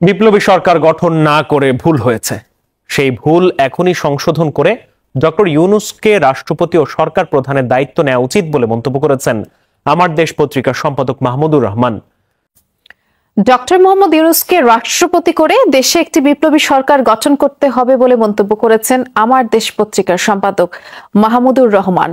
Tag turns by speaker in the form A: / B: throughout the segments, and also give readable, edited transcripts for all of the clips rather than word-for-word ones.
A: বিপ্লবী সরকার গঠন না করে ভুল হয়েছে, সেই ভুল এখনই সংশোধন করে ডক্টর ইউনূসকে রাষ্ট্রপতি ও সরকার প্রধানের দায়িত্ব নেওয়া উচিত বলে মন্তব্য করেছেন আমার দেশ পত্রিকার সম্পাদক মাহমুদুর রহমান।
B: ডক্টর মোহাম্মদ ইউনূসকে রাষ্ট্রপতি করে দেশে একটি বিপ্লবী সরকার গঠন করতে হবে বলে মন্তব্য করেছেন আমার দেশ পত্রিকার সম্পাদক মাহমুদুর রহমান।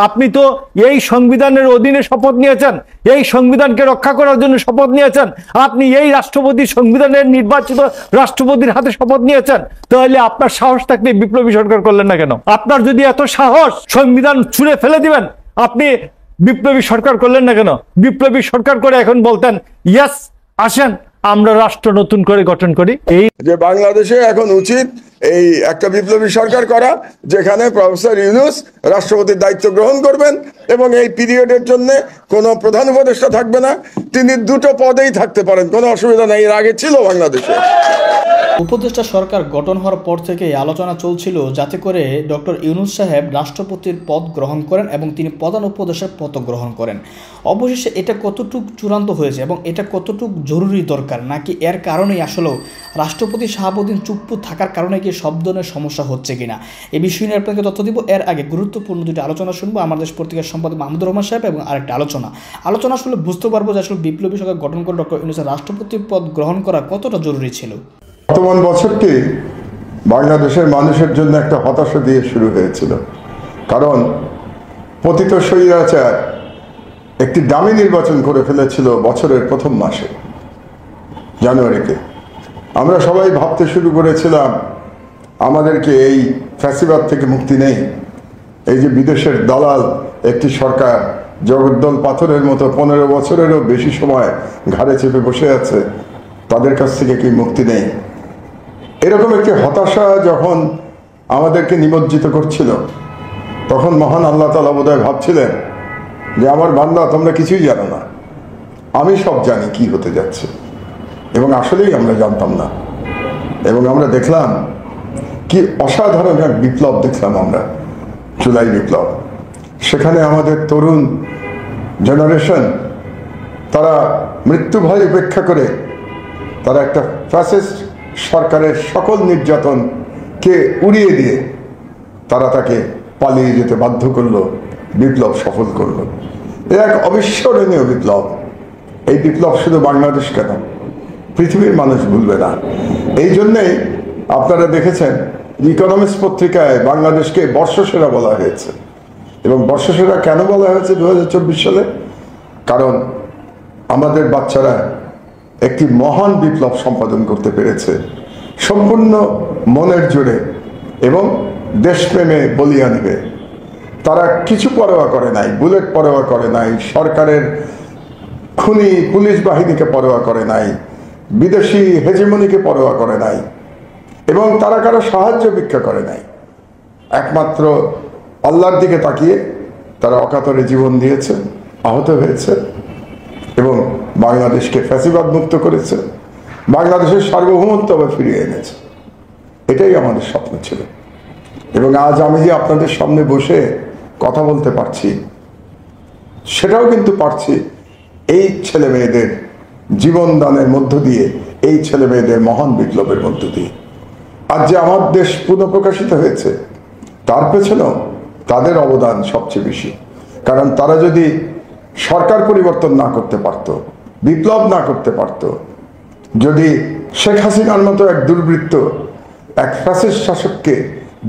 C: আপনি তো এই সংবিধানের অধীনে শপথ নিয়েছেন, এই সংবিধানকে রক্ষা করার জন্য শপথ নিয়েছেন, আপনি এই রাষ্ট্রপতি সংবিধানের নির্বাচিত রাষ্ট্রপতির হাতে শপথ নিয়েছেন, তাহলে আপনার সাহস থাকলে বিপ্লবী সরকার করলেন না কেন? আপনার যদি এত সাহস সংবিধান ছুঁড়ে ফেলে দিবেন, আপনি বিপ্লবী সরকার করলেন না কেন? বিপ্লবী সরকার করে এখন বলতেন ইয়েস আসেন আমরা রাষ্ট্র নতুন করে গঠন করি।
D: এই যে বাংলাদেশে এখন উচিত এই একটা বিপ্লবী সরকার করা, যেখানে প্রফেসর ইউনূস রাষ্ট্রপতির দায়িত্ব গ্রহণ করবেন এবং এই পিরিয়ডের জন্য কোনো প্রধান উপদেষ্টা থাকবে না, তিনি দুটো পদেই থাকতে পারেন, কোনো অসুবিধা নেই। এর আগে ছিল বাংলাদেশে।
E: উপদেষ্টা সরকার গঠন হওয়ার পর থেকে আলোচনা চলছিল যাতে করে ডক্টর ইউনূস সাহেব রাষ্ট্রপতির পদ গ্রহণ করেন এবং তিনি প্রধান উপদেষ্টার পদ গ্রহণ করেন। অবশেষে এটা কতটুকু চূড়ান্ত হয়েছে এবং এটা কতটুকু জরুরি দরকার, নাকি এর কারণেই আসলেও রাষ্ট্রপতি শাহাবুদ্দিন চুপ্পু থাকার কারণে কি সব ধরনের সমস্যা হচ্ছে কিনা, এই বিষয় নিয়ে আপনাকে তথ্য দিব। এর আগে গুরুত্বপূর্ণ দুটি আলোচনা শুনবো আমার দেশ পত্রিকার সম্পাদক মাহমুদুর রহমান সাহেব এবং আরেকটা আলোচনা আসলে বুঝতে পারবো যে আসলে বিপ্লবী সরকার গঠন করে ডক্টর ইউনূসের রাষ্ট্রপতির পদ গ্রহণ করা কতটা জরুরি ছিল।
D: বর্তমান বছরটি বাংলাদেশের মানুষের জন্য একটা হতাশা দিয়ে শুরু হয়েছিল, কারণ পতিত স্বৈরাচার একটি দামি নির্বাচন করে ফেলেছিল বছরের প্রথম মাসে, জানুয়ারিতে। আমরা সবাই ভাবতে শুরু করেছিলাম আমাদেরকে এই ফ্যাসিবাদ থেকে মুক্তি নেই, এই যে বিদেশের দালাল একটি সরকার জগদ্দল পাথরের মতো 15 বছরেরও বেশি সময় ঘাড়ে চেপে বসে আছে, তাদের কাছ থেকে কি মুক্তি নেই? এরকম একটি হতাশা যখন আমাদেরকে নিমজ্জিত করছিল, তখন মহান আল্লাহ তাআলা বোধহয় ভাবছিলেন যে আমার বান্দা তোমরা কিছুই জানো না, আমি সব জানি কি হতে যাচ্ছে। এবং আসলেই আমরা জানতাম না, এবং আমরা দেখলাম কি অসাধারণ এক বিপ্লব দেখলাম আমরা, জুলাই বিপ্লব। সেখানে আমাদের তরুণ জেনারেশন তারা মৃত্যু ভয় উপেক্ষা করে তারা একটা ফ্যাসিস্ট সরকারের সকল নির্যাতনকে উড়িয়ে দিয়ে তারা তাকে পালিয়ে যেতে বাধ্য করলো, বিপ্লব সফল করলো। এ এক অবিস্মরণীয় বিপ্লব। এই বিপ্লব শুধু বাংলাদেশ কেন, পৃথিবীর মানুষ ভুলবে না। এই জন্যেই আপনারা দেখেছেন ইকোনমিক্স পত্রিকায় বাংলাদেশকে বর্ষসেরা বলা হয়েছে। এবং বর্ষসেরা কেন বলা হয়েছে 2024 সালে? কারণ আমাদের বাচ্চারা একটি মহান বিপ্লব সম্পাদন করতে পেরেছে সম্পূর্ণ মনের জোরে এবং দেশপ্রেমে বলিয়ান হয়ে। তারা কিছু পরোয়া করে নাই, বুলেট পরোয়া করে নাই, সরকারের খুনি পুলিশ বাহিনীকে পরোয়া করে নাই, বিদেশি হেজিমনিকে পরোয়া করে নাই, এবং তারা কারো সাহায্য ভিক্ষা করে নাই। একমাত্র আল্লাহর দিকে তাকিয়ে তারা অকাতরে জীবন দিয়েছে, আহত হয়েছে এবং বাংলাদেশকে ফ্যাসিবাদ মুক্ত করেছে, বাংলাদেশের সার্বভৌমত্ব আবার ফিরিয়ে এনেছে। এটাই আমাদের স্বপ্ন ছিল। এবং আজ আমি যে আপনাদের সামনে বসে কথা বলতে পারছি, সেটাও কিন্তু পারছি এই ছেলে মেয়েদের জীবন দানের মধ্য দিয়ে, এই ছেলে মেয়েদের মহান বিপ্লবের মধ্য দিয়ে। আজ যে আমার দেশ পুনঃপ্রকাশিত হয়েছে, তার পেছনেও তাদের অবদান সবচেয়ে বেশি। কারণ তারা যদি সরকার পরিবর্তন না করতে পারত, বিপ্লব না করতে পারত, যদি শেখ হাসিনার মতো এক দুর্বৃত্ত এক ফ্যাসিস্ট শাসককে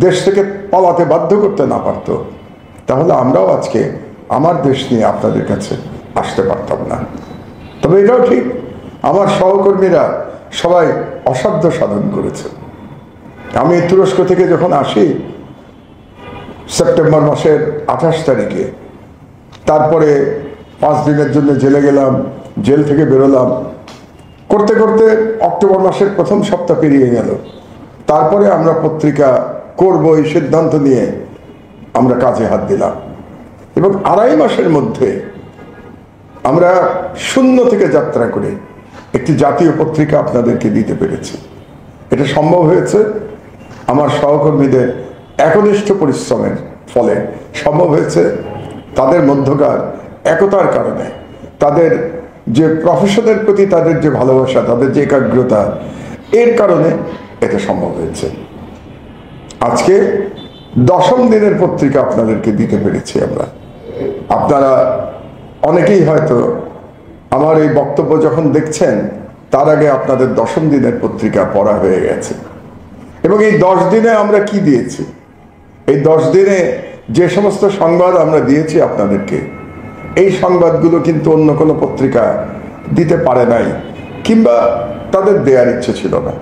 D: দেশ থেকে পালাতে বাধ্য করতে না পারত, তাহলে আমরাও আজকে আমার দেশ নিয়ে আপনাদের কাছে আসতে পারতাম না। তবে এটাও ঠিক, আমার সহকর্মীরা সবাই অসাধ্য সাধন করেছে। আমি তুরস্ক থেকে যখন আসি সেপ্টেম্বর মাসের 28 তারিখে, তারপরে 5 দিনের জন্য জেলে গেলাম, জেল থেকে বেরোলাম, করতে করতে অক্টোবর মাসের প্রথম সপ্তাহ পেরিয়ে গেল। তারপরে আমরা পত্রিকা করব এই সিদ্ধান্ত নিয়ে আমরা কাজে হাত দিলাম, এবং 2.5 মাসের মধ্যে আমরা শূন্য থেকে যাত্রা করে একটি জাতীয় পত্রিকা আপনাদেরকে দিতে পেরেছি। এটা সম্ভব হয়েছে আমার সহকর্মীদের একনিষ্ঠ পরিশ্রমের ফলে, সম্ভব হয়েছে তাদের মধ্যকার একতার কারণে, তাদের যে প্রফেশনের প্রতি তাদের যে ভালোবাসা, তাদের যে একাগ্রতা, এর কারণে এটা সম্ভব হয়েছে। আজকে 10ম দিনের পত্রিকা আপনাদেরকে দিতে পেরেছি আমরা। আপনারা অনেকেই হয়তো আমার এই বক্তব্য যখন দেখছেন তার আগে আপনাদের 10ম দিনের পত্রিকা পড়া হয়ে গেছে। এবং এই 10 দিনে আমরা কি দিয়েছি, এই 10 দিনে যে সমস্ত সংবাদ আমরা দিয়েছি আপনাদেরকে, এই সংবাদগুলো কিন্তু অন্য কোনো পত্রিকা দিতে পারে নাই, কিংবা তাদের দেওয়ার ইচ্ছে ছিল না।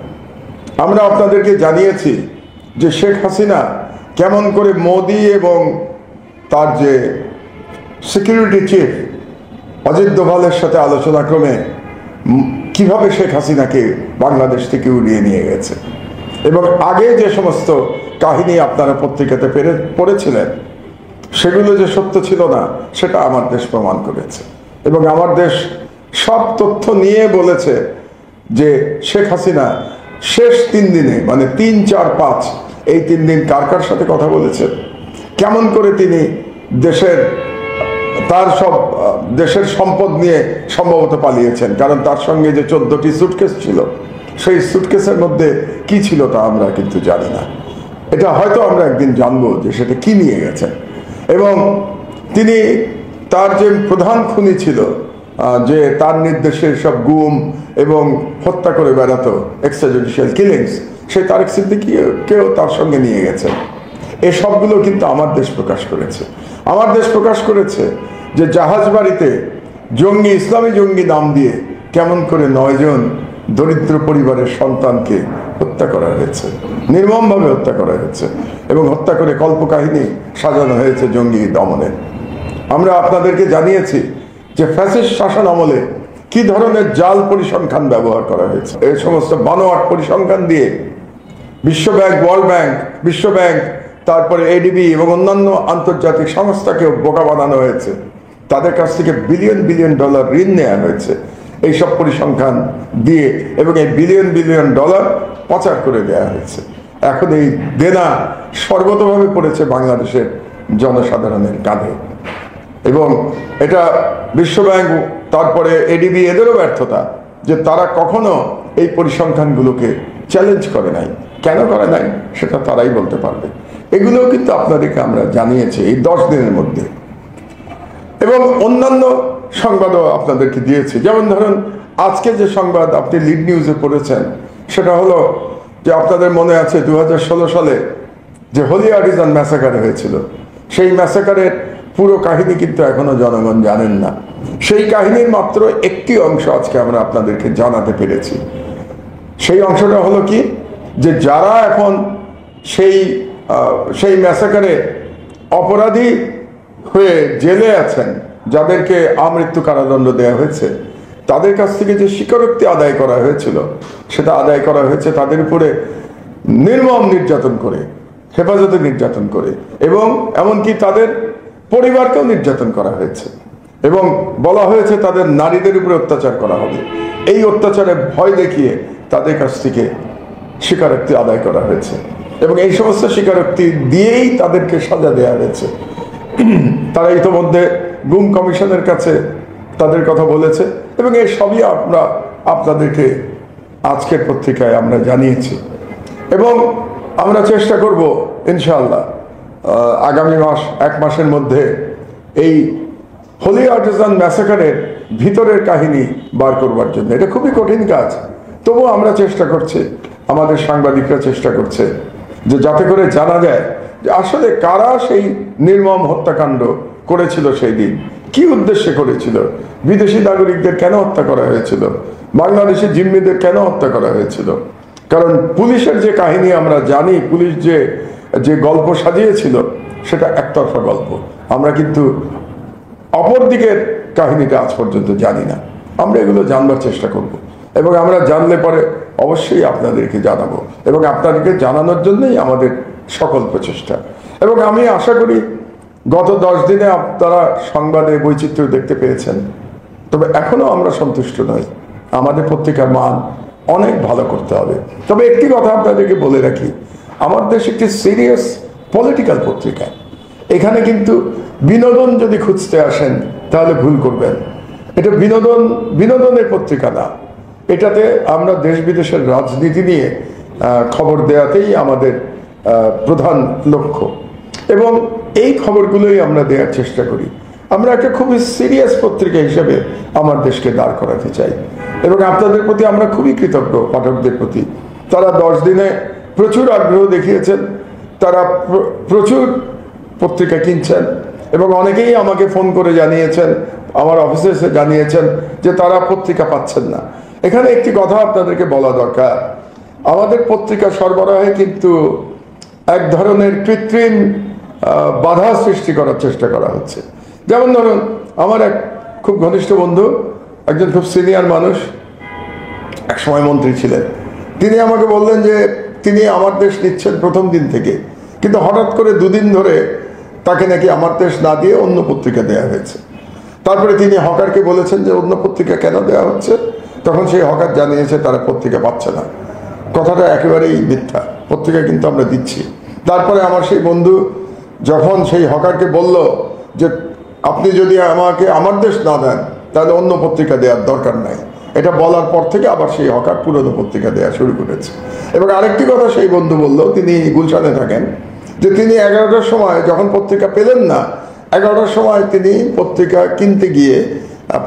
D: আমরা আপনাদেরকে জানিয়েছি যে শেখ হাসিনা কেমন করে মোদি এবং তার যে সিকিউরিটি চিফ অজিত দোভালের সাথে আলোচনা ক্রমে কিভাবে শেখ হাসিনাকে বাংলাদেশ থেকে উড়িয়ে নিয়ে গেছে। এবং আগে যে সমস্ত কাহিনী আপনারা পত্রিকাতে পড়েছিলেন সেগুলো যে সত্য ছিল না, সেটা আমার দেশ প্রমাণ করেছে। এবং আমার দেশ সব তথ্য নিয়ে বলেছে যে শেখ হাসিনা শেষ 3 দিনে, মানে 3, 4, 5, এই 3 দিন কার কার সাথে কথা বলেছেন, কেমন করে তিনি দেশের সম্পদ নিয়ে সম্ভবত পালিয়েছেন। কারণ তার সঙ্গে যে 14টি সুটকেস ছিল, সেই সুটকেসের মধ্যে কি ছিল তা আমরা কিন্তু জানি না। এটা হয়তো আমরা একদিন জানবো যে সেটা কি নিয়ে গেছেন। এবং তিনি তার যে প্রধান খুনি ছিল, যে তার নির্দেশে সব গুম এবং হত্যা করে বেড়াতো, এক্সট্রাজুডিশিয়াল কিলিংস, সেই তারেক সিদ্দিকীকেও তার সঙ্গে নিয়ে গেছেন। এই সবগুলো কিন্তু আমার দেশ প্রকাশ করেছে। আমার দেশ প্রকাশ করেছে যে জাহাজবাড়িতে জঙ্গি, ইসলামী জঙ্গি নাম দিয়ে কেমন করে 9 জন দরিদ্র পরিবারের সন্তানকে হত্যা করা হয়েছে, নির্মমভাবে হত্যা করা হয়েছে, এবং হত্যা করে কল্পকাহিনী সাজানো হয়েছে জঙ্গি দমনের। আমরা আপনাদেরকে জানিয়েছি যে ফ্যাসিস্ট শাসন আমলে কি ধরনের জাল পরিসংখ্যান ব্যবহার করা হয়েছে। এই সমস্ত বানোয়াট পরিসংখ্যান দিয়ে বিশ্বব্যাংক, ওয়ার্ল্ড ব্যাংক, বিশ্বব্যাংক, তারপরে এডিবি এবং অন্যান্য আন্তর্জাতিক সংস্থাকেও বোকা বানানো হয়েছে। তাদের কাছ থেকে বিলিয়ন বিলিয়ন ডলার ঋণ নেওয়া হয়েছে এইসব পরিসংখ্যান দিয়ে, এবং এই বিলিয়ন বিলিয়ন ডলার পাচার করে দেওয়া হয়েছে। এখন এই দেনা সর্বতভাবে পড়েছে বাংলাদেশের জনসাধারণের কাঁধে। এবং এটা বিশ্বব্যাংক, তারপরে এডিবি, এদেরও ব্যর্থতা যে তারা কখনো এই পরিসংখ্যানগুলোকে চ্যালেঞ্জ করে নাই। কেন করে নাই সেটা তারাই বলতে পারবে। এগুলোও কিন্তু আপনাদেরকে আমরা জানিয়েছি এই 10 দিনের মধ্যে। এবং অন্যান্য সংবাদও আপনাদেরকে দিয়েছি। যেমন ধরুন আজকে যে সংবাদ আপনি লিড নিউজে পড়েছেন, সেটা হলো যে আপনাদের মনে আছে 2016 সালে যে হোলি আর্টিজান ম্যাসাকার হয়েছিল, সেই ম্যাসাকারের পুরো কাহিনী কিন্তু এখনো জনগণ জানেন না। সেই কাহিনীর মাত্র একটি অংশ আজকে আমরা আপনাদেরকে জানাতে পেরেছি। সেই অংশটা হলো কি, যে যারা এখন সেই ম্যাসাকারে অপরাধী হয়ে জেলে আছেন, যাদেরকে আমৃত্যু কারাদণ্ড দেওয়া হয়েছে, তাদের কাছ থেকে যে স্বীকারোক্তি আদায় করা হয়েছিল, সেটা আদায় করা হয়েছে তাদের উপরে নির্মম নির্যাতন করে, হেফাজতে নির্যাতন করে, এবং এমনকি তাদের পরিবারকেও নির্যাতন করা হয়েছে। এবং বলা হয়েছে তাদের নারীদের উপরে অত্যাচার করা হবে। এই অত্যাচারে ভয় দেখিয়ে তাদের কাছ থেকে স্বীকারোক্তি আদায় করা হয়েছে, এবং এই সমস্ত স্বীকারোক্তি দিয়েই তাদেরকে সাজা দেওয়া হয়েছে। তারা ইতোমধ্যে গুম কমিশনের কাছে তাদের কথা বলেছে, এবং এই সবই আমরা আপনাদেরকে আজকের পত্রিকায় আমরা জানিয়েছি। এবং আমরা চেষ্টা করব ইনশাআল্লাহ আগামী মাস, 1 মাসের মধ্যে এই হোলি আর্টিজান ম্যাসাকারের ভিতরের কাহিনী বার করবার জন্য। এটা খুবই কঠিন কাজ, তবুও আমরা চেষ্টা করছি, আমাদের সাংবাদিকরা চেষ্টা করছে যে যাতে করে জানা যায় যে আসলে কারা সেই নির্মম হত্যাকাণ্ড করেছিল, সেই দিন কি উদ্দেশ্যে করেছিল, বিদেশি নাগরিকদের কেন হত্যা করা হয়েছিল, বাংলাদেশি জিম্মিদের কেন হত্যা করা হয়েছিল। কারণ পুলিশের যে কাহিনী আমরা জানি, পুলিশ যে গল্প সাজিয়েছিল, সেটা একতরফা গল্প। আমরা কিন্তু অপর দিকের কাহিনীটা আজ পর্যন্ত জানি না। আমরা এগুলো জানবার চেষ্টা করব, এবং আমরা জানলে পরে অবশ্যই আপনাদেরকে জানাবো, এবং আপনাদেরকে জানানোর জন্যই আমাদের সকল প্রচেষ্টা। এবং আমি আশা করি গত 10 দিনে আপনারা সংবাদে বৈচিত্র্য দেখতে পেয়েছেন, তবে এখনো আমরা সন্তুষ্ট নই। আমাদের পত্রিকার মান অনেক ভালো করতে হবে। তবে একটি কথা আপনাদেরকে বলে রাখি, আমার দেশ একটি সিরিয়াস পলিটিক্যাল পত্রিকা। এখানে কিন্তু বিনোদন যদি খুঁজতে আসেন তাহলে ভুল করবেন। এটা বিনোদনের পত্রিকা না। এটাতে আমরা দেশ বিদেশের রাজনীতি নিয়ে খবর দেওয়াতেই আমাদের প্রধান লক্ষ্য, এবং এই খবরগুলোই আমরা দেওয়ার চেষ্টা করি। আমরা একটা খুবই সিরিয়াস পত্রিকা হিসেবে আমার দেশকে দাঁড় করাতে চাই, এবং আপনাদের প্রতি আমরা খুবই কৃতজ্ঞ, পাঠকদের প্রতি। তারা 10 দিনে প্রচুর আগ্রহ দেখিয়েছেন, তারা প্রচুর পত্রিকা কিনছেন, এবং অনেকেই আমাকে ফোন করে জানিয়েছেন, আমার অফিসে এসে জানিয়েছেন যে তারা পত্রিকা পাচ্ছেন না। এখানে একটি কথা আপনাদেরকে বলা দরকার, আমাদের পত্রিকা সরবরাহে কিন্তু এক ধরনের কৃত্রিম বাধা সৃষ্টি করার চেষ্টা করা হচ্ছে। যেমন ধরুন, আমার এক খুব ঘনিষ্ঠ বন্ধু, একজন খুব সিনিয়র মানুষ, একসময় মন্ত্রী ছিলেন, তিনি আমাকে বললেন যে তিনি আমার দেশ নিচ্ছেন প্রথম দিন থেকে, কিন্তু হঠাৎ করে 2 দিন ধরে তাকে নাকি আমার দেশ না দিয়ে অন্য পত্রিকা দেওয়া হয়েছে। তারপরে তিনি হকারকে বলেছেন যে অন্য পত্রিকা কেন দেওয়া হচ্ছে, তখন সেই হকার জানিয়েছে তারা পত্রিকা পাচ্ছে না। কথাটা একেবারেই মিথ্যা, পত্রিকা কিন্তু আমরা দিচ্ছি। তারপরে আমার সেই বন্ধু যখন সেই হকারকে বলল যে আপনি যদি আমাকে আমার দেশ না দেন তাহলে অন্য পত্রিকা দেওয়ার দরকার নাই, এটা বলার পর থেকে আবার সেই হকার পুরনো পত্রিকা দেওয়া শুরু করেছে। এবং আরেকটি কথা সেই বন্ধু বলল, তিনি গুলশানে থাকেন, যে তিনি 11টার সময় যখন পত্রিকা পেলেন না, 11টার সময় তিনি পত্রিকা কিনতে গিয়ে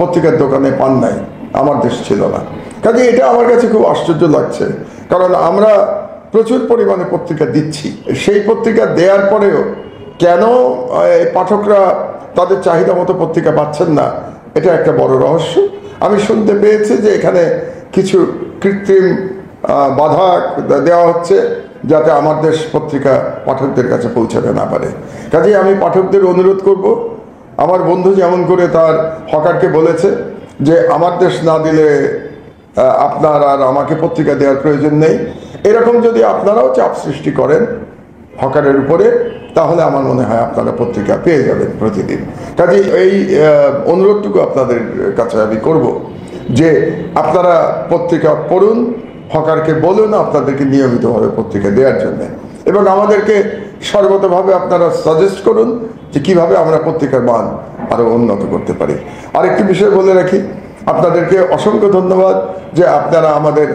D: পত্রিকার দোকানে পান নাই, আমার দেশ ছিল না। কাজে এটা আমার কাছে খুব আশ্চর্য লাগছে, কারণ আমরা প্রচুর পরিমাণে পত্রিকা দিচ্ছি, সেই পত্রিকা দেওয়ার পরেও কেন পাঠকরা তাদের চাহিদা মতো পত্রিকা পাচ্ছেন না, এটা একটা বড় রহস্য। আমি শুনতে পেয়েছি যে এখানে কিছু কৃত্রিম বাধা দেওয়া হচ্ছে যাতে আমার দেশ পত্রিকা পাঠকদের কাছে পৌঁছাতে না পারে। কাজেই আমি পাঠকদের অনুরোধ করব, আমার বন্ধু যেমন করে তার হকারকে বলেছে যে আমার দেশ না দিলে আপনার আর আমাকে পত্রিকা দেওয়ার প্রয়োজন নেই, এরকম যদি আপনারাও চাপ সৃষ্টি করেন হকারের উপরে, তাহলে আমার মনে হয় আপনারা পত্রিকা পেয়ে যাবেন প্রতিদিন। কাজে এই অনুরোধটুকু আপনাদের কাছে আমি করব যে আপনারা পত্রিকা পড়ুন, হকারকে বলুন আপনাদেরকে নিয়মিতভাবে পত্রিকা দেওয়ার জন্য, এবং আমাদেরকে সর্বতভাবে আপনারা সাজেস্ট করুন যে কিভাবে আমরা পত্রিকার মান আরো উন্নত করতে পারি। আরেকটি বিষয় বলে রাখি, আপনাদেরকে অসংখ্য ধন্যবাদ যে আপনারা আমাদের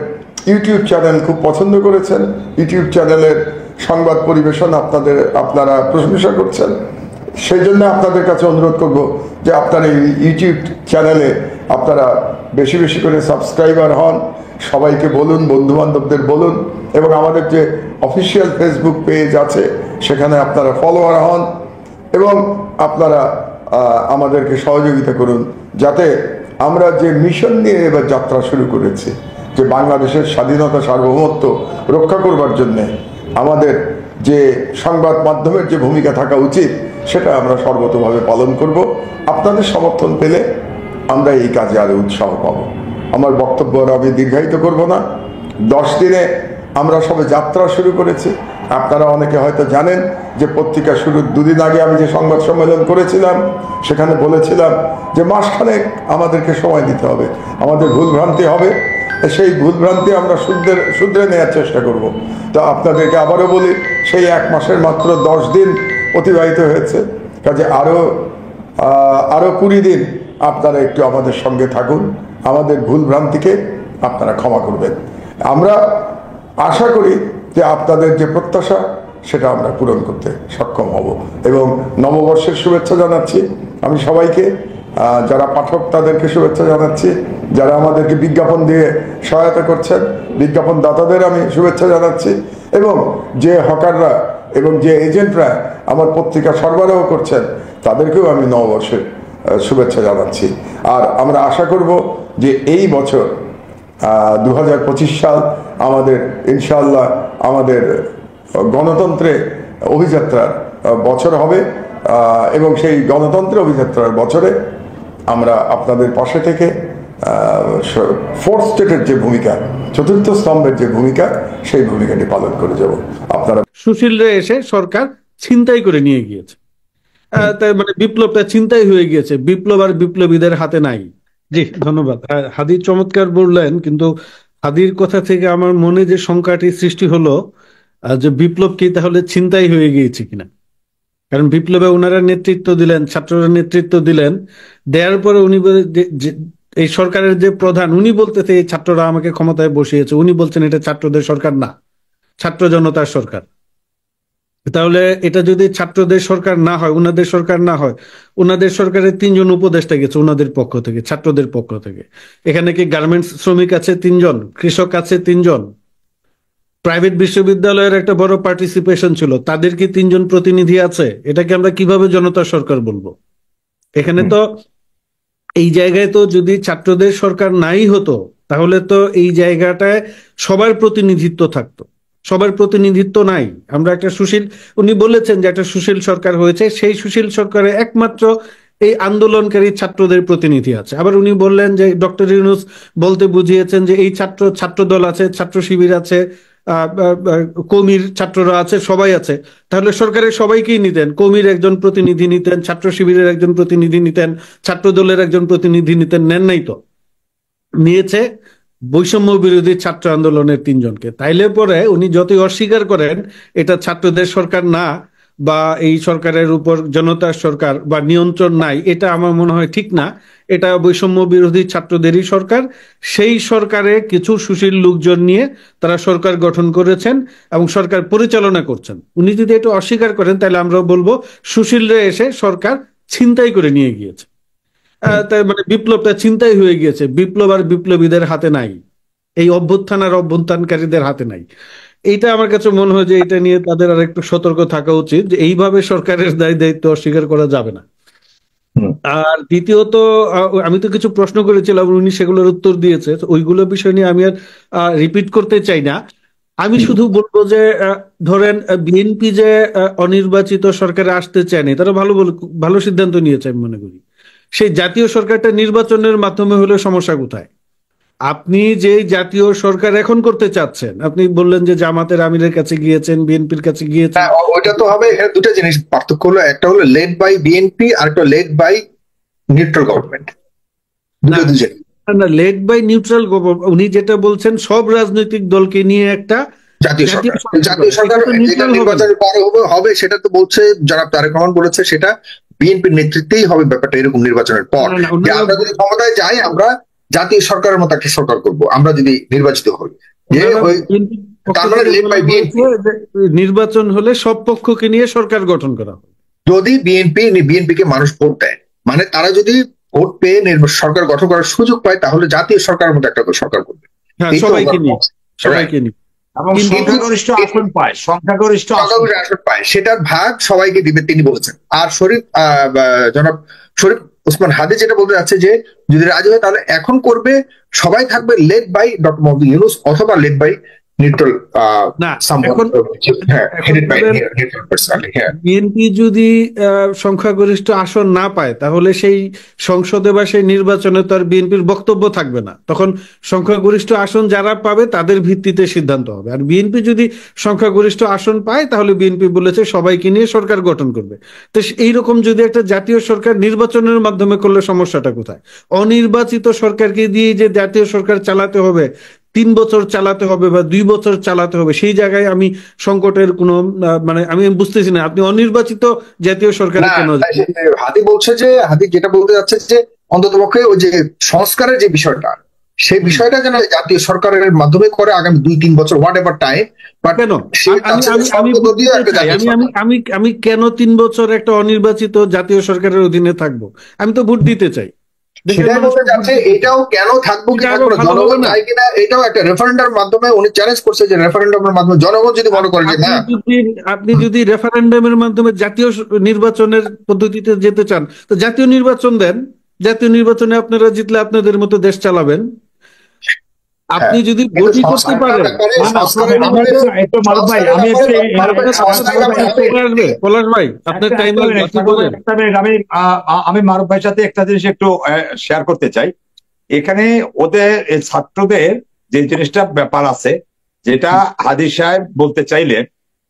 D: ইউটিউব চ্যানেল খুব পছন্দ করেছেন, ইউটিউব চ্যানেলের সংবাদ পরিবেশন আপনারা প্রশংসা করছেন। সেই জন্য আপনাদের কাছে অনুরোধ করব যে আপনারা এই ইউটিউব চ্যানেলে আপনারা বেশি বেশি করে সাবস্ক্রাইবার হন, সবাইকে বলুন, বন্ধু বান্ধবদের বলুন, এবং আমাদের যে অফিসিয়াল ফেসবুক পেজ আছে সেখানে আপনারা ফলোয়ার হন, এবং আপনারা আমাদেরকে সহযোগিতা করুন যাতে আমরা যে মিশন নিয়ে এবার যাত্রা শুরু করেছি, যে বাংলাদেশের স্বাধীনতা সার্বভৌমত্ব রক্ষা করবার জন্যে আমাদের যে সংবাদ মাধ্যমের যে ভূমিকা থাকা উচিত সেটা আমরা সর্বতোভাবে পালন করব। আপনাদের সমর্থন পেলে আমরা এই কাজে আরো উৎসাহ পাব। আমার বক্তব্য আমি দীর্ঘায়িত করব না। 10 দিনে আমরা সবে যাত্রা শুরু করেছি। আপনারা অনেকে হয়তো জানেন যে পত্রিকা শুরুর 2 দিন আগে আমি যে সংবাদ সম্মেলন করেছিলাম সেখানে বলেছিলাম যে মাসখানেক আমাদেরকে সময় দিতে হবে, আমাদের ভুলভ্রান্তি হবে, সেই ভুলভ্রান্তি আমরা শুধরে নেওয়ার চেষ্টা করব। তো আপনাদেরকে আবারও বলি, সেই 1 মাসের মাত্র 10 দিন অতিবাহিত হয়েছে, কাজে আরো 20 দিন আপনারা একটু আমাদের সঙ্গে থাকুন, আমাদের ভুলভ্রান্তিকে আপনারা ক্ষমা করবেন। আমরা আশা করি যে আপনাদের যে প্রত্যাশা সেটা আমরা পূরণ করতে সক্ষম হব, এবং নববর্ষের শুভেচ্ছা জানাচ্ছি আমি সবাইকে। যারা পাঠক তাদেরকে শুভেচ্ছা জানাচ্ছি, যারা আমাদেরকে বিজ্ঞাপন দিয়ে সহায়তা করছেন বিজ্ঞাপন দাতাদের আমি শুভেচ্ছা জানাচ্ছি, এবং যে হকাররা এবং যে এজেন্টরা আমার পত্রিকা সরবরাহ করছেন তাদেরকেও আমি নববর্ষের শুভেচ্ছা জানাচ্ছি। আর আমরা আশা করব যে এই বছর 2025 সাল আমাদের ইনশাআল্লাহ আমাদের গণতন্ত্রে অভিযাত্রার বছর হবে, এবং সেই গণতন্ত্রের অভিযাত্রার বছরে আমরা আপনাদের পাশে থেকে 4th স্টেটের যে ভূমিকা, 4র্থ স্তম্ভের যে ভূমিকা, সেই ভূমিকাটি পালন করে যাব। আপনারা
F: সুশীলরা এসে সরকার ছিনতাই করে নিয়ে গিয়েছে, তাই মানে বিপ্লবটা ছিনতাই হয়ে গিয়েছে, বিপ্লব আর বিপ্লবীদের হাতে নাই। জি ধন্যবাদ। হাদি চমৎকার বললেন, কিন্তু হাদির কথা থেকে আমার মনে যে শঙ্কাটি সৃষ্টি হলো যে বিপ্লব কি তাহলে ছিনতাই হয়ে গিয়েছে কিনা। কারণ বিপ্লবে ওনারা নেতৃত্ব দিলেন, ছাত্ররা নেতৃত্ব দিলেন, দেওয়ার পরে উনি এই সরকারের যে প্রধান উনি বলতেছে এই ছাত্ররা আমাকে ক্ষমতায় বসিয়েছে, উনি বলছেন এটা ছাত্রদের সরকার না, ছাত্র জনতার সরকার। তাহলে এটা যদি ছাত্রদের সরকার না হয়, উনাদের সরকার না হয়, উনাদের সরকারের 3 জন উপদেষ্টা গেছে উনাদের পক্ষ থেকে, ছাত্রদের পক্ষ থেকে। এখানে কি গার্মেন্টস শ্রমিক আছে 3 জন, কৃষক আছে 3 জন, প্রাইভেট বিশ্ববিদ্যালয়ের একটা বড় পার্টিসিপেশন ছিল, তাদের কি 3 জন প্রতিনিধি আছে? এটাকে আমরা কিভাবে জনতার সরকার বলবো? এখানে তো এই জায়গায় তো যদি ছাত্রদের সরকার নাই হতো তাহলে তো এই জায়গাটায় সবার প্রতিনিধিত্ব থাকতো, সবার প্রতিনিধিত্ব নাই। আমরা একটা সুশীল, উনি বলেছেন যে একটা সুশীল সরকার হয়েছে, সেই সুশীল সরকারে একমাত্র এই আন্দোলনকারী ছাত্রদের প্রতিনিধি আছে। আবার উনি বললেন যে ডক্টর ইউনূস বলতে বুঝিয়েছেন যে এই ছাত্রদল আছে, ছাত্র শিবির আছে, কমির ছাত্ররা আছে, সবাই আছে। তাহলে সরকারের সবাইকেই নিতেন, কমির একজন প্রতিনিধি নিতেন, ছাত্র শিবিরের একজন প্রতিনিধি নিতেন, ছাত্র দলের একজন প্রতিনিধি নিতেন, নেন নাই তো, নিয়েছে বৈষম্য বিরোধী ছাত্র আন্দোলনের 3 জনকে। তাইলে পরে উনি যতই অস্বীকার করেন এটা ছাত্রদের সরকার না বা এই সরকারের উপর জনতার সরকার বা নিয়ন্ত্রণ নাই, এটা আমার মনে হয় ঠিক না। এটা বৈষম্য বিরোধী ছাত্রদেরই সরকার। সেই সরকারে কিছু সুশীল লোকজন নিয়ে তারা সরকার গঠন করেছেন এবং সরকার পরিচালনা করছেন। উনি যদি এটা অস্বীকার করেন তাহলে আমরা বলবো সুশীলরা এসে সরকার ছিনতাই করে নিয়ে গিয়েছে। তাই মানে বিপ্লবটা ছিনতাই হয়ে গিয়েছে, বিপ্লব আর বিপ্লবীদের হাতে নাই, এই অভ্যুত্থান আর অভ্যুত্থানকারীদের হাতে নাই। এইটা আমার কাছে মনে হয় যে এটা নিয়ে তাদের আর একটু সতর্ক থাকা উচিত, যে এইভাবে সরকারের দায়িত্ব অস্বীকার করা যাবে না। আর দ্বিতীয়ত আমি তো কিছু প্রশ্ন করেছিলাম, উনি সেগুলোর উত্তর দিয়েছে, ওইগুলো বিষয় নিয়ে আমি আর রিপিট করতে চাই না। আমি শুধু বলবো যে ধরেন বিএনপি যে অনির্বাচিত সরকারে আসতে চায়নি, তারা ভালো সিদ্ধান্ত নিয়েছে আমি মনে করি। সেই জাতীয় সরকারটা নির্বাচনের মাধ্যমে হলে সমস্যা কোথায়? আপনি যে জাতীয় সরকার এখন করতে চাচ্ছেন, আপনি বললেন যে জামাতের আমিরের কাছে গিয়েছেন, বিএনপির কাছে গিয়েছেন,
G: ওইটা তো হবে। এখানে দুটো জিনিস পার্থক্য হলো, একটা হলো লেড বাই বিএনপি আর একটা লেড বাই নিউট্রাল গভর্নমেন্ট।
F: না, লেড বাই নিউট্রাল গভর্নমেন্ট উনি যেটা বলছেন সব রাজনৈতিক দলকে নিয়ে একটা
G: জাতীয় সরকার যেটা নির্বাচনের পরে হবে সেটা তো বলছে জনাব তারেক রহমান বলেছে সেটা বিএনপির নেতৃত্বেই হবে ব্যাপারটা, এরকম নির্বাচনের পর। যে আমরা যদি ক্ষমতায় যাই আমরা জাতীয় সরকারের মতো একটা সরকার করব আমরা যদি নির্বাচিত হই।
F: নির্বাচন হলে সব পক্ষকে নিয়ে সরকার গঠন করা হবে।
G: যদি বিএনপি কে মানুষ ভোট দেয়, মানে তারা যদি ভোট পেয়ে সরকার গঠন করার সুযোগ পায়, তাহলে জাতীয় সরকারের মতো একটা সরকার করবে,
F: সবাইকে নিয়ে
G: এবং সংখ্যাগরিষ্ঠ আসন পায়, সেটার ভাগ সবাইকে দিবে তিনি বলেছেন। আর জনাব শরীফ ওসমান হাদি যেটা বলতে যাচ্ছে যে যদি রাজি হয় তাহলে এখন করবে, সবাই থাকবে led by doctor Mohammad Yunus অথবা লেড বাই নিউট্রাল।
F: বিএনপি যদি সংখ্যাগরিষ্ঠ আসন না পায় তাহলে সেই সংসদে বা সেই নির্বাচনে তো আর বিএনপির বক্তব্য থাকবে না, তখন সংখ্যাগরিষ্ঠ আসন যারা পাবে তাদের ভিত্তিতে সিদ্ধান্ত হবে। আর বিএনপি যদি সংখ্যাগরিষ্ঠ আসন পায় তাহলে বিএনপি বলেছে সবাইকে নিয়ে সরকার গঠন করবে। তো এইরকম যদি একটা জাতীয় সরকার নির্বাচনের মাধ্যমে করলে সমস্যাটা কোথায়? অনির্বাচিত সরকারকে দিয়ে যে জাতীয় সরকার চালাতে হবে, 3 বছর চালাতে হবে বা 2 বছর চালাতে হবে, সেই জায়গায় আমি সংকটের কোনো মানে আমি বুঝতেছি না আপনি অনির্বাচিত জাতীয় সরকার কেন।
G: হাদি যেটা বলতে যাচ্ছে যে অন্ততপক্ষে ওই যে সংস্কারের যে বিষয়টা, সেই বিষয়টা যেন জাতীয় সরকারের মাধ্যমে করে আগামী 2-3 বছর হোয়াট এভার টাইম।
F: কেন আমি কেন 3 বছর একটা অনির্বাচিত জাতীয় সরকারের অধীনে থাকবো? আমি তো ভোট দিতে চাই।
G: সেটাই বলতে যাচ্ছে, এটাও কেন থাকবো কি থাকবো জনগণ চাই কিনা, এটাও একটা রেফারেন্ডামের মাধ্যমে উনি চ্যালেঞ্জ করছে যে রেফারেন্ডামের মাধ্যমে জনগণ যদি মনে করে যে না,
F: আপনি যদি রেফারেন্ডামের মাধ্যমে জাতীয় নির্বাচনের পদ্ধতিতে যেতে চান তো জাতীয় নির্বাচন দেন, জাতীয় নির্বাচনে আপনারা জিতলে আপনাদের মতো দেশ চালাবেন। আপনি যদি ভোটই করতে পারেন,
H: আমি মারুফ ভাইয়ের সাথে একটা জিনিস একটু শেয়ার করতে চাই। এখানে ওদের ছাত্রদের যে জিনিসটা ব্যাপার আছে, যেটা হাদি সাহেব বলতে চাইলেন,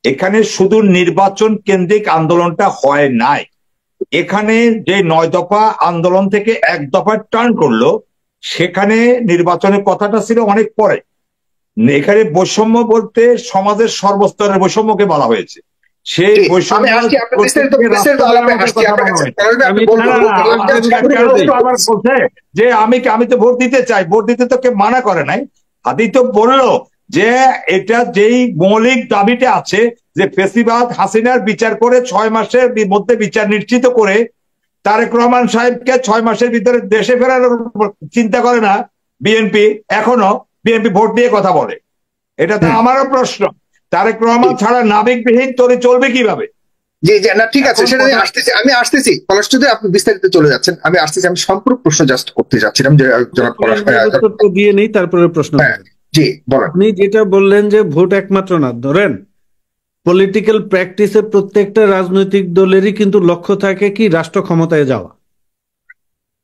H: এখানে শুধু নির্বাচন কেন্দ্রিক আন্দোলনটা হয় নাই, এখানে যে 9 দফা আন্দোলন থেকে 1 দফায় টার্ন করলো, সেখানে নির্বাচনের কথাটা ছিল অনেক পরে। এখানে বৈষম্য বলতে সমাজের সর্বস্তরের বৈষম্যকে বলা হয়েছে। সেই বৈষম্য বলছে যে আমি তো ভোট দিতে চাই, ভোট দিতে তো কে মানা করে নাই। হাদি তো বললো যে এটা যেই মৌলিক দাবিটা আছে যে ফেসিবাদ হাসিনার বিচার করে 6 মাসের মধ্যে বিচার নিশ্চিত করে তারেক রহমান সাহেবকে 6 মাসের ভিতরে দেশে ফেরার চিন্তা করে না বিএনপি। এখনো বিএনপি ভোট দিয়ে কথা বলে। এটা তো আমারও প্রশ্ন, তারেক রহমান ছাড়া নাবিকবিহীন তরি চলবে কিভাবে?
G: জি জি, না ঠিক আছে, সেটা আমি আসতেছি। পলাশচৌধুরী, আপনি বিস্তারিত চলে যাচ্ছেন, আমি আসতেছি। আমি সম্পূর্ণ প্রশ্ন জাস্ট করতে যাচ্ছিলাম যে
F: দিয়ে নেই, তারপরে প্রশ্ন।
G: জি বলেন।
F: আপনি যেটা বললেন যে ভোট একমাত্র না, ধরেন পলিটিক্যাল প্র্যাকটিসে প্রত্যেকটা রাজনৈতিক দলেরই কিন্তু লক্ষ্য থাকে কি রাষ্ট্র ক্ষমতায় যাওয়া।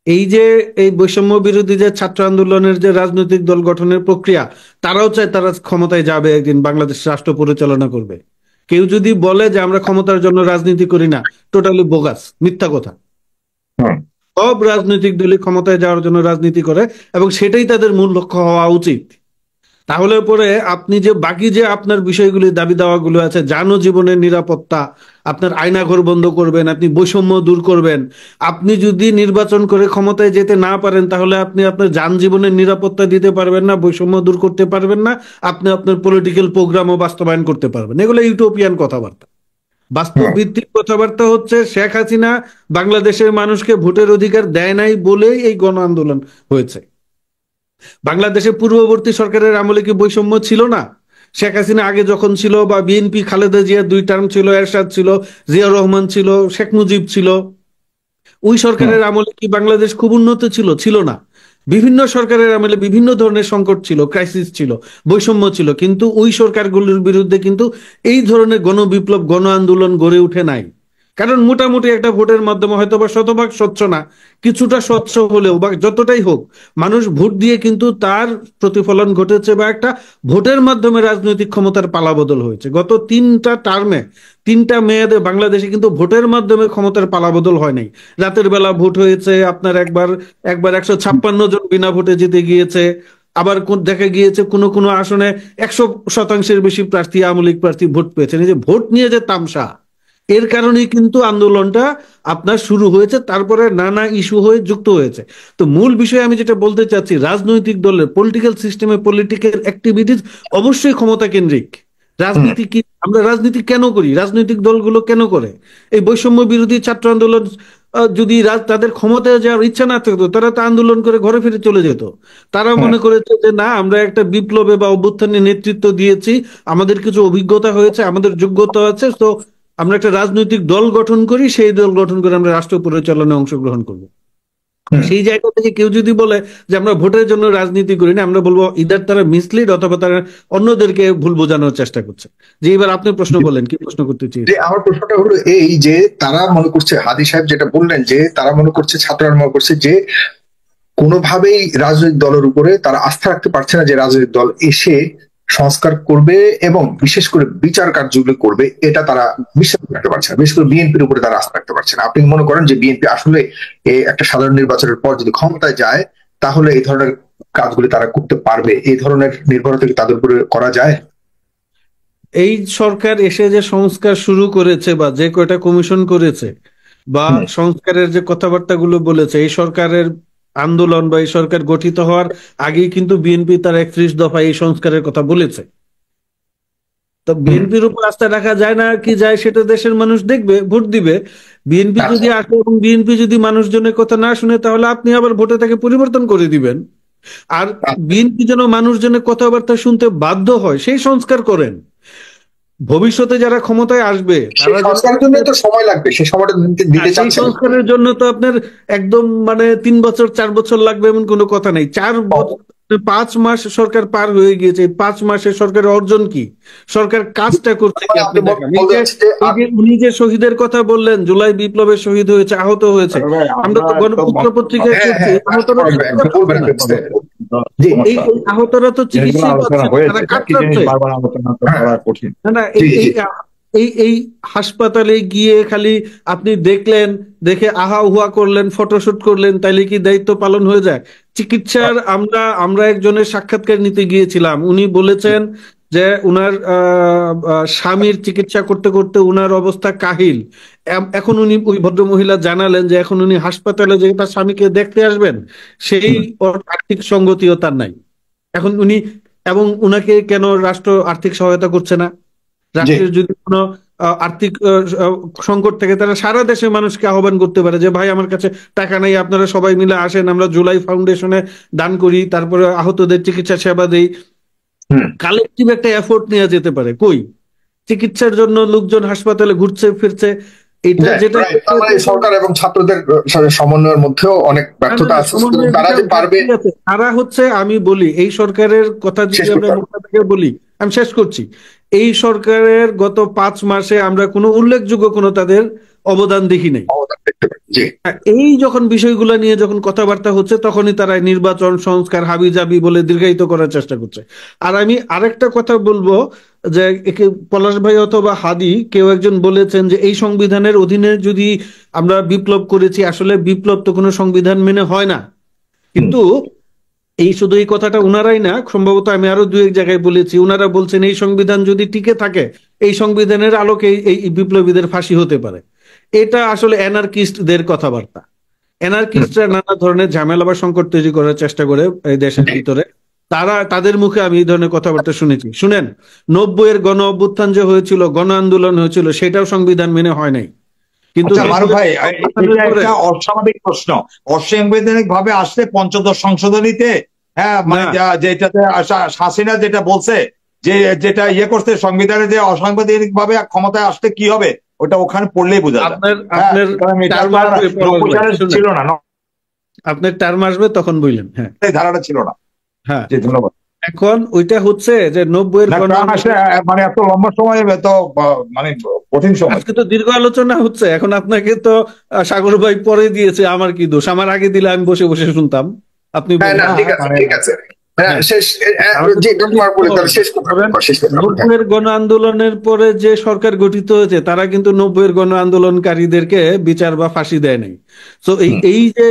F: এই যে এই বৈষম্য বিরোধী যে ছাত্র আন্দোলনের যে রাজনৈতিক দল গঠনের প্রক্রিয়া, তারাও চায় তারা ক্ষমতায় যাবে, একদিন বাংলাদেশ রাষ্ট্র পরিচালনা করবে। কেউ যদি বলে যে আমরা ক্ষমতার জন্য রাজনীতি করি না, টোটালি বোগাস, মিথ্যা কথা। সব রাজনৈতিক দলই ক্ষমতায় যাওয়ার জন্য রাজনীতি করে এবং সেটাই তাদের মূল লক্ষ্য হওয়া উচিত। তাহলে পরে আপনি যে বাকি যে আপনার বিষয়গুলি দাবি দাওয়াগুলো আছে, জনজীবনের নিরাপত্তা, আপনার আয়নাঘর বন্ধ করবেন, আপনি বৈষম্য দূর করবেন, আপনি যদি নির্বাচন করে ক্ষমতায় যেতে না পারেন তাহলে আপনি আপনার জনজীবনের নিরাপত্তা দিতে পারবেন না, বৈষম্য দূর করতে পারবেন না, আপনি আপনার পলিটিক্যাল প্রোগ্রামও বাস্তবায়ন করতে পারবেন। এগুলো ইউটোপিয়ান কথাবার্তা। বাস্তব ভিত্তিক কথাবার্তা হচ্ছে শেখ হাসিনা বাংলাদেশের মানুষকে ভোটের অধিকার দেয় নাই বলেই এই গণ আন্দোলন হয়েছে। বাংলাদেশে পূর্ববর্তী সরকারের আমলে কি বৈষম্য ছিল না? শেখ হাসিনা আগে যখন ছিল, বা বিএনপি খালেদা জিয়া 2 টার্ম ছিল, এরশাদ ছিল, জিয়া রহমান ছিল, শেখ মুজিব ছিল, ওই সরকারের আমলে কি বাংলাদেশ খুব উন্নত ছিল? ছিল না। বিভিন্ন সরকারের আমলে বিভিন্ন ধরনের সংকট ছিল, ক্রাইসিস ছিল, বৈষম্য ছিল, কিন্তু ওই সরকারগুলোর বিরুদ্ধে কিন্তু এই ধরনের গণবিপ্লব, গণ আন্দোলন গড়ে উঠে নাই। কারণ মোটামুটি একটা ভোটের মাধ্যমে হয়তো বা শতভাগ স্বচ্ছ না, কিছুটা স্বচ্ছ হলেও বা যতটাই হোক, মানুষ ভোট দিয়ে কিন্তু তার প্রতিফলন ঘটেছে, বা একটা ভোটের মাধ্যমে রাজনৈতিক ক্ষমতার পালাবদল হয়েছে। গত 3টা টার্মে, 3টা মেয়াদে বাংলাদেশে কিন্তু ভোটের মাধ্যমে ক্ষমতার পালাবদল হয় নাই। রাতের বেলা ভোট হয়েছে, আপনার একবার 156 জন বিনা ভোটে জিতে গিয়েছে। আবার দেখা গিয়েছে কোনো কোনো আসনে 100% বেশি প্রার্থী, আওয়ামী লীগ প্রার্থী ভোট পেয়েছেন। এই যে ভোট নিয়ে যে তামসা, এর কারণেই কিন্তু আন্দোলনটা আপনার শুরু হয়েছে, তারপরে নানা ইস্যু হয়ে যুক্ত হয়েছে। তো মূল বিষয় আমি যেটা বলতে চাচ্ছি, রাজনৈতিক দলের পলিটিক্যাল সিস্টেমে পলিটিক্যাল অ্যাক্টিভিটিস অবশ্যই ক্ষমতা কেন্দ্রিক। রাজনীতি কি, আমরা রাজনীতি কেন করি, রাজনৈতিক দলগুলো কেন করে? এই বৈষম্য বিরোধী ছাত্র আন্দোলন যদি তাদের ক্ষমতায় যাওয়ার ইচ্ছা না থাকতো, তারা তো আন্দোলন করে ঘরে ফিরে চলে যেত। তারা মনে করেছে যে না, আমরা একটা বিপ্লবে বা অভ্যুত্থানে নেতৃত্ব দিয়েছি, আমাদের কিছু অভিজ্ঞতা হয়েছে, আমাদের যোগ্যতা আছে, তো আমরা একটা রাজনৈতিক দল গঠন করি, সেই দল গঠন করে আমরা রাষ্ট্র পরিচালনায় অংশগ্রহণ করব। সেই জায়গা থেকে কেউ যদি বলে যে আমরা ভোটের জন্য রাজনীতি করি না, আমরা বলবো ইদার তারা মিসলিড অথবা তারা অন্যদেরকে ভুল বোঝানোর চেষ্টা করছে। যে এবার আপনি প্রশ্ন বলেন, কি প্রশ্ন করতে চাই?
G: আমার প্রশ্নটা হলো এই যে তারা মনে করছে, হাদি সাহেব যেটা বললেন, যে তারা মনে করছে, ছাত্ররা মনে করছে যে কোনোভাবেই রাজনৈতিক দলের উপরে তারা আস্থা রাখতে পারছে না, যে রাজনৈতিক দল এসে সংস্কার করবে এবং বিশেষ করে বিচার কার্যগুলো করবে, এটা তারা বিশ্বাস রাখতে পারছে না। বিশেষ করে বিএনপির উপরে তারা আস্থা রাখতে পারছে না। আপনি মনে করেন যে বিএনপি আসলে একটা সাধারণ নির্বাচনের পর যদি ক্ষমতায় যায়, তাহলে এই ধরনের কাজগুলি তারা করতে পারবে? এই ধরনের নির্ভরতা কি তাদের উপরে করা যায়?
F: এই সরকার এসে যে সংস্কার শুরু করেছে, বা যে কয়টা কমিশন করেছে, বা সংস্কারের যে কথাবার্তাগুলো বলেছে, এই সরকারের আন্দোলন বা এই সরকার গঠিত হওয়ার আগেই কিন্তু বিএনপি তার 31 দফায় এই সংস্কারের কথা বলেছে। তো বিএনপির উপর আস্থা রাখা যায় না কি যায়, সেটা দেশের মানুষ দেখবে, ভোট দিবে। বিএনপি যদি আসে এবং বিএনপি যদি মানুষজনের কথা না শুনে, তাহলে আপনি আবার ভোটে তাকে পরিবর্তন করে দিবেন। আর বিএনপি যেন মানুষজনের কথাবার্তা শুনতে বাধ্য হয়, সেই সংস্কার করেন। ভবিষ্যতে যারা ক্ষমতায় আসবে,
G: সময় লাগবে, সেই সময়টা
F: সেই সংস্কারের জন্য তো আপনার একদম 3 বছর 4 বছর লাগবে এমন কোনো কথা নেই। 5 মাস সরকার পার হয়ে গিয়েছে। 5 মাসে সরকারের অর্জন কি, সরকার কাজটা করছে কি আপনি দেখান। উনি যে শহীদের কথা বললেন, জুলাই বিপ্লবের শহীদ হয়েছে, আহত হয়েছে, আমরা তো গণপুত্র পত্রিকায় করছি, আহতরা তো চিকিৎসা এই হাসপাতালে গিয়ে খালি আপনি দেখলেন, দেখে আহা উহা করলেন, ফটোশুট করলেন, তাইলে কি দায়িত্ব পালন হয়ে যায়? চিকিৎসার আমরা একজনের সাক্ষাৎকার নিতে গিয়েছিলাম, উনি বলেছেন যে উনার স্বামীর চিকিৎসা করতে করতে উনার অবস্থা কাহিল। এখন উনি ওই ভদ্র মহিলা জানালেন যে এখন উনি হাসপাতালে যে তার স্বামীকে দেখতে আসবেন সেই আর্থিক সঙ্গতিও তার নাই। এখন উনি এবং উনাকে কেন রাষ্ট্র আর্থিক সহায়তা করছে না? রাষ্ট্রের যদি কোনো আর্থিক সংকট থেকে তারা সারা দেশের মানুষকে আহ্বান করতে পারে যে ভাই আমার কাছে টাকা নাই, আপনারা সবাই মিলে আসেন, আমরা জুলাই ফাউন্ডেশনে দান করি, তারপরে আহতদের চিকিৎসা সেবা দেই। কালেকটিভ একটা এফোর্ট নেওয়া যেতে পারে। কই চিকিৎসার জন্য লোকজন হাসপাতালে ঘুরছে ফিরছে। এটা যেটা
G: সরকার এবং ছাত্রদের সমন্বয়ের মধ্যেও অনেক ব্যর্থতা আছে। তারা যে পারবে,
F: তারা হচ্ছে, আমি বলি এই সরকারের কথা যদি আমরা মুখটা থেকে বলি, আমি শেষ করছি, এই সরকারের গত 5 মাসে আমরা কোনো উল্লেখযোগ্য কোনো তাদের অবদান দেখি নাই। এই যখন বিষয়গুলো নিয়ে যখন কথাবার্তা হচ্ছে তখনই তারা নির্বাচন সংস্কার হাবিজাবি বলে দীর্ঘায়িত করার চেষ্টা করছে। আর আমি আরেকটা কথা বলবো যে পলাশ ভাই অথবা হাদি কেউ একজন বলেছেন যে এই সংবিধানের অধীনে যদি আমরা বিপ্লব করেছি, আসলে বিপ্লব তো কোনো সংবিধান মেনে হয় না। কিন্তু এই শুধু এই কথাটা উনারাই না, সম্ভবত আমি আরো 2-1 জায়গায় বলেছি, উনারা বলছেন এই সংবিধান যদি টিকে থাকে এই সংবিধানের আলোকে এই বিপ্লবীদের ফাঁসি হতে পারে। এটা আসলে অ্যানার্কিস্টদের কথাবার্তা। অ্যানার্কিস্টরা নানা ধরনের ঝামেলা বা সংকট তৈরি করার চেষ্টা করে এই দেশের ভিতরে। তাদের মুখে আমি এই ধরনের কথাবার্তা শুনেছি। শুনেন, 90-এর গণ অভ্যুত্থান যে হয়েছিল, গণ আন্দোলন হয়েছিল, সেটাও সংবিধান মেনে হয় নাই। কিন্তু
H: ভাই একটা অস্বাভাবিক প্রশ্ন, অসাংবিধানিক ভাবে আসলে 15 সংশোধনীতে, হ্যাঁ মানে যেটাতে হাসিনা যেটা বলছে যে যেটা ইয়ে করছে সংবিধানে যে অসাংবিধানিক ভাবে ক্ষমতায় আসলে কি হবে, ওটা ওখানে পড়লেই বোঝা যায়। ছিল না,
F: আপনার টার্ম আসবে তখন বললেন, হ্যাঁ
H: ধারাটা ছিল না।
F: হ্যাঁ
H: ধন্যবাদ।
F: এখন ওইটা হচ্ছে যে 90-এর
H: মানে এত লম্বা সময় তো মানে কঠিন সময়,
F: আজকে তো দীর্ঘ আলোচনা হচ্ছে। এখন আপনাকে তো সাগর ভাই পরে দিয়েছে, আমার কি দোষ? আমার আগে দিলে আমি বসে বসে শুনতাম। আপনি
G: ঠিক আছে।
F: গণ আন্দোলনের পরে যে সরকার গঠিত হয়েছে তারা কিন্তু 90-এর গণ আন্দোলনকারীদেরকে বিচার বা ফাঁসি দেয় নাই। তো এই যে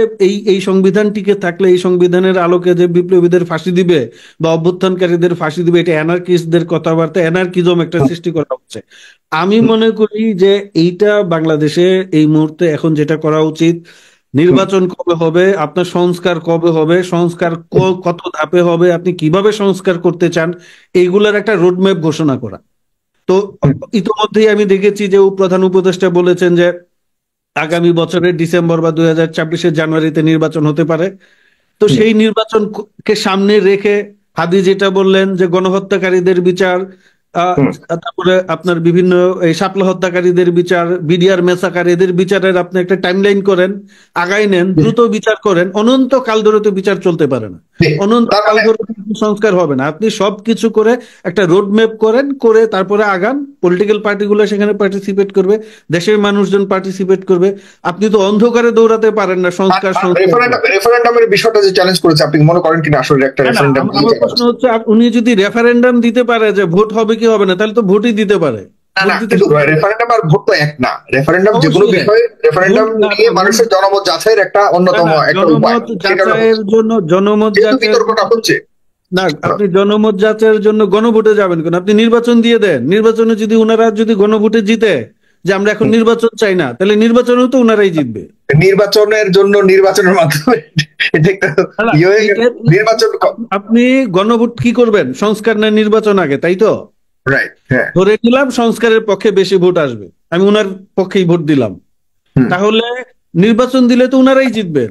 F: এই সংবিধান টিকে থাকলে এই সংবিধানের আলোকে যে বিপ্লবীদের ফাঁসি দিবে বা অভ্যুত্থানকারীদের ফাঁসি দিবে, এটা অ্যানার্কিস্টদের কথাবার্তা, অ্যানার্কিজম একটা সৃষ্টি করা হচ্ছে। আমি মনে করি যে এইটা বাংলাদেশে এই মুহূর্তে এখন যেটা করা উচিত, নির্বাচন কবে হবে, আপনার সংস্কার কবে হবে, সংস্কার কত ধাপে হবে, আপনি কিভাবে সংস্কার করতে চান, এইগুলার একটা রোডম্যাপ ঘোষণা করা। তো ইতিমধ্যেই আমি দেখেছি যে প্রধান উপদেষ্টা বলেছেন যে আগামী বছরের ডিসেম্বর বা 2024-এর জানুয়ারিতে নির্বাচন হতে পারে। তো সেই নির্বাচনকে সামনে রেখে হাদি যেটা বললেন যে গণহত্যাকারীদের বিচার, তারপরে আপনার বিভিন্ন এই শাপলা হত্যাকারীদের বিচার, বিডিআর মেসাকার এদের বিচারের আপনি একটা টাইমলাইন করেন, আগাই নেন, দ্রুত বিচার করেন। অনন্ত কাল ধরে তো বিচার চলতে পারে না, অনন্ত কাল ধরে সংস্কার হবে না। আপনি সবকিছু করে একটা রোড ম্যাপ করেন, করে তারপরে আগান। পলিটিক্যাল পার্টিগুলো সেখানে পার্টিসিপেট করবে, দেশের মানুষজন পার্টিসিপেট করবে। আপনি তো অন্ধকারে দৌড়াতে পারেন না সংস্কার।
G: রেফারেন্ডামের বিষয়টা যে চ্যালেঞ্জ করেছে, আপনি মনে করেন কিনা আসলে একটা রেফারেন্ডাম?
F: আমার প্রশ্ন হচ্ছে, উনি যদি রেফারেন্ডাম দিতে পারে যে ভোট হবে কি হবে না, তাহলে তো ভোটই দিতে পারে।
G: রেফারেন্ডাম আর ভোট তো এক না। রেফারেন্ডাম যেগুলো বিষয়, রেফারেন্ডাম নিয়ে মানুষের জনমত যাচাইয়ের একটা অন্যতম একটা উপায়।
F: জনমত
G: বিতর্কটা হচ্ছে
F: না, আপনি জনমত যাচাইয়ের জন্য গণভোটে যাবেন কেন? আপনি নির্বাচন দিয়ে দেন। নির্বাচনে যদি ওনারা যদি গণভোটে জিতে যে আমরা এখন নির্বাচন চাই না, তাহলে নির্বাচনেও তো ওনারাই জিতবে।
G: নির্বাচনের জন্য নির্বাচনের মাধ্যমে নির্বাচন,
F: আপনি গণভোট কি করবেন? সংস্কার না নির্বাচন আগে, তাই তো? ধরে নিলাম সংস্কারের পক্ষে বেশি ভোট আসবে, আমি ওনার পক্ষেই ভোট দিলাম, তাহলে নির্বাচন দিলে তো ওনারাই জিতবেন।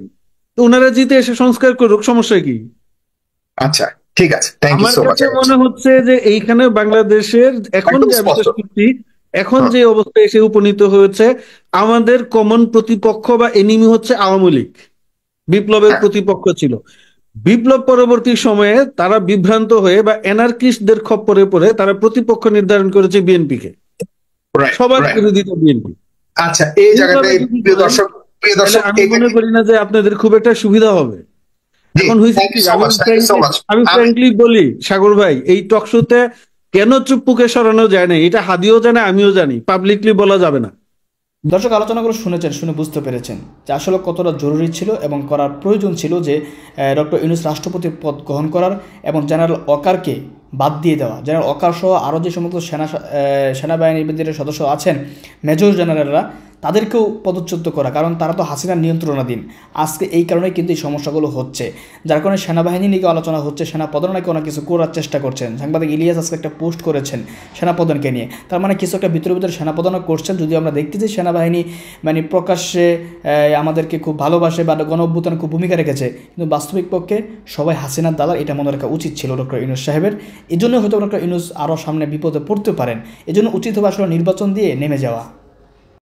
F: তো ওনারা জিতে এসে সংস্কার করুক, সমস্যা কি?
G: আচ্ছা ঠিক আছে,
F: আমার কাছে মনে হচ্ছে যে এইখানে বাংলাদেশের এখন যে অবস্থায় এসে উপনীত হয়েছে, আমাদের কমন প্রতিপক্ষ বা এনিমি হচ্ছে আওয়ামী লীগ। বিপ্লবের প্রতিপক্ষ ছিল। বিপ্লব পরবর্তী সময়ে তারা বিভ্রান্ত হয়ে বা অ্যানার্কিস্টদের খপ্পরে পড়ে তারা প্রতিপক্ষ নির্ধারণ করেছে বিএনপিকে, সবার বিরোধিতা বিএনপি।
G: আচ্ছা, এই জায়গাটায় প্রিয় দর্শক
F: আমি মনে করি না যে আপনাদের খুব একটা সুবিধা হবে। এখন হয়েছে কি, আমি ফ্র্যাঙ্কলি বলি সাগর ভাই, এই টক শোতে কেন চুপ্পুকে সরানো যায় না এটা হাদিও জানে, আমিও জানি, পাবলিকলি বলা যাবে না।
E: দর্শক, আলোচনাগুলো শুনেছেন, শুনে বুঝতে পেরেছেন যে আসলে কতটা জরুরি ছিল এবং করার প্রয়োজন ছিল যে ডক্টর ইউনূস রাষ্ট্রপতির পদ গ্রহণ করার এবং জেনারেল ওয়াকারকে বাদ দিয়ে দেওয়া। জেনারেল ওয়াকার সহ আরও যে সমস্ত সেনাবাহিনীর সদস্য আছেন, মেজর জেনারেলরা, তাদেরকেও পদচ্যুত করা, কারণ তারা তো হাসিনার নিয়ন্ত্রণাধীন। আজকে এই কারণেই কিন্তু এই সমস্যাগুলো হচ্ছে, যার কারণে সেনাবাহিনী নিয়ে আলোচনা হচ্ছে, সেনাপ্রধান নাকি অনেক কিছু করার চেষ্টা করছেন। সাংবাদিক ইলিয়াস আজকে একটা পোস্ট করেছেন সেনাপ্রধানকে নিয়ে, তার মানে কিছু একটা ভিতরে ভিতরে সেনাপ্রধানও করছেন। যদিও আমরা দেখতেছি সেনাবাহিনী মানে প্রকাশ্যে আমাদেরকে খুব ভালোবাসে বা গণ অভ্যুত্থানে খুব ভূমিকা রেখেছে, কিন্তু বাস্তবিক পক্ষে সবাই হাসিনার দালাল, এটা মনে রাখা উচিত ছিল ডক্টর ইউনূস সাহেবের। এই জন্য হয়তো ডক্টর ইউনূস আরও সামনে বিপদে পড়তে পারেন। এজন্য উচিত হবে আসলে নির্বাচন দিয়ে নেমে যাওয়া।